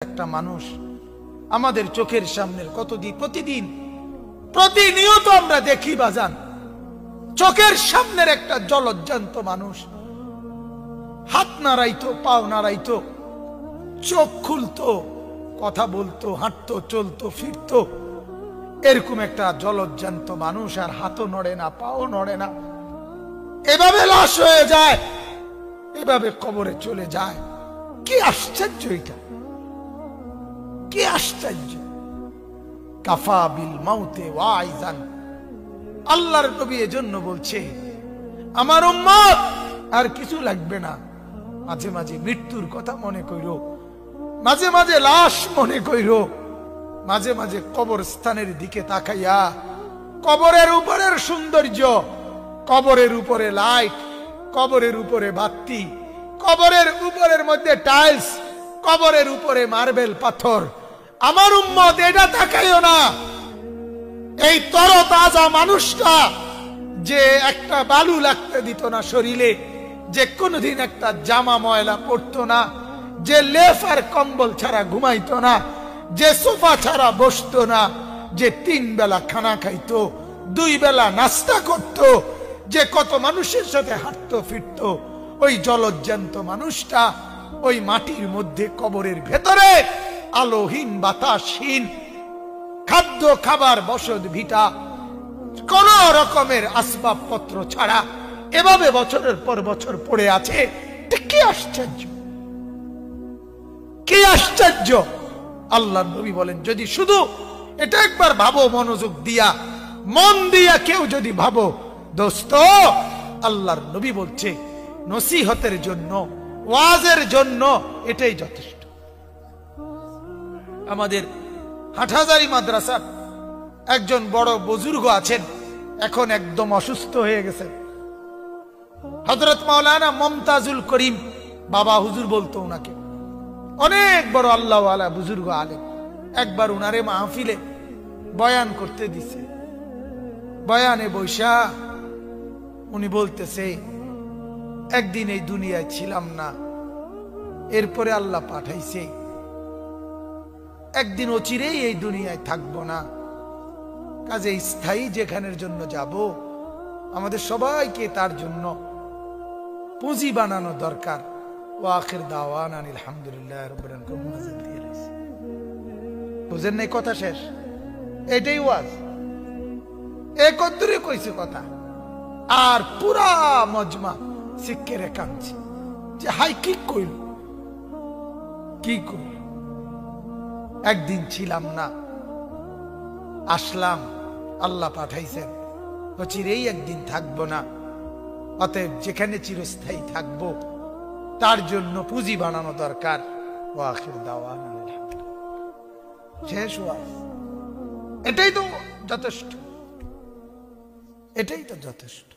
একটা মানুষ আমাদের চোখের সামনের প্রতিদিন প্রতিনিয়ত আমরা দেখি বাজান, চোখের সামনের একটা জলজ্জান্ত মানুষ হাত নাড়াইতো, পাও নাড়াইতো, চোখ খুলতো, কথা বলতো, হাঁটতো, চলতো, ফিরতো, এরকম একটা জলজ্জান্ত মানুষ আর হাতও নড়ে না, পাও নড়ে না, এভাবে লাশ হয়ে যায়, এভাবে কবরে চলে যায়। কি আশ্চর্য এটা, কি আশ্চর্য! কাফা বিল মাউতে ওয়াইজান, আল্লাহর নবী এজন্য বলছে আমার উম্মত আর কিছু লাগবে না, মাঝে মাঝে মৃত্যুর কথা মনে কইরো, মাঝে মাঝে লাশ মনে কইরো, মাঝে মাঝে কবরস্থানের দিকে তাকাইয়া কবরের উপরের সৌন্দর্য, কবরের উপরে লাইট, কবরের উপরে বাতি, কবরের উপরের মধ্যে টাইলস, কবরের উপরে মার্বেল পাথর, আমার উম্মত এটা তাকাইও না। এই তরতাজা মানুষটা যে একটা বালু লাগতে দিত না শরীরে, যে কোনদিন একটা জামা ময়লা পড়তো না, যে লেফ আর কম্বল ছাড়া ঘুমাইতো না, যে সোফা ছাড়া বসতো না, যে 3 বেলা খানা খাইতো, 2 বেলা নাস্তা করতো, যে কত মানুষের সাথে হাঁটতো ফিরতো, ওই জলজ্জান্ত মানুষটা ওই মাটির মধ্যে কবরের ভেতরে আলোহীন, বাতাসহীন, খাদ্য খাবার বসত ভিটা, কোন রকমের আসবাবপত্র ছাড়া এভাবে বছরের পর বছর পড়ে আছে। কি আশ্চর্য, কি আশ্চর্য! আল্লাহর নবী বলেন যদি শুধু এটা একবার ভাবো, মনোযোগ দিয়া, মন দিয়া কেউ যদি ভাবো, দোস্ত, আল্লাহর নবী বলছে নসিহতের জন্য, ওয়াজের জন্য এটাই যথেষ্ট। আমাদের হাটহাজারী মাদ্রাসার একজন বড় বুজুর্গ আছেন, এখন একদম অসুস্থ হয়ে গেছেন, হযরত মাওলানা মুমতাজুল করিম বাবা হুজুর বলতো উনাকে, অনেক বড় আল্লাহ ওয়ালা বুজুর্গ আলেম। একবার উনারে মাহফিলে বয়ান করতে দিছে, বয়ানে বৈশা উনি বলতেছে একদিন এই দুনিয়ায় ছিলাম না, এরপরে আল্লাহ পাঠাইছে, একদিন অচিরেই এই দুনিয়ায় থাকবো না, কাজে স্থায়ী যেখানের জন্য যাব আমাদের সবাইকে তার জন্য পুঁজি বানানো দরকার। ওয়াখির দাওয়ানা আলহামদুলিল্লাহ রাব্বিল আলামিন। বুঝেন নাই কথা শেষ? এটাই ওয়াজ, একত্রে কইছে কথা, আর পুরা মজমা সিক্কেরে কাঁদছে যে হাই কি কইল, কি কইল, একদিন ছিলাম না, আসলাম, আল্লাহ পাঠাইছেন, চিরেই একদিন থাকবো না, অতএব যেখানে চিরস্থায়ী থাকবো তার জন্য পুঁজি বানানো দরকার। ওয়াখির দাওয়ানা আলহামদুলিল্লাহ। শেষ ওয়াজ, এটাই তো যথেষ্ট, এটাই তো যথেষ্ট।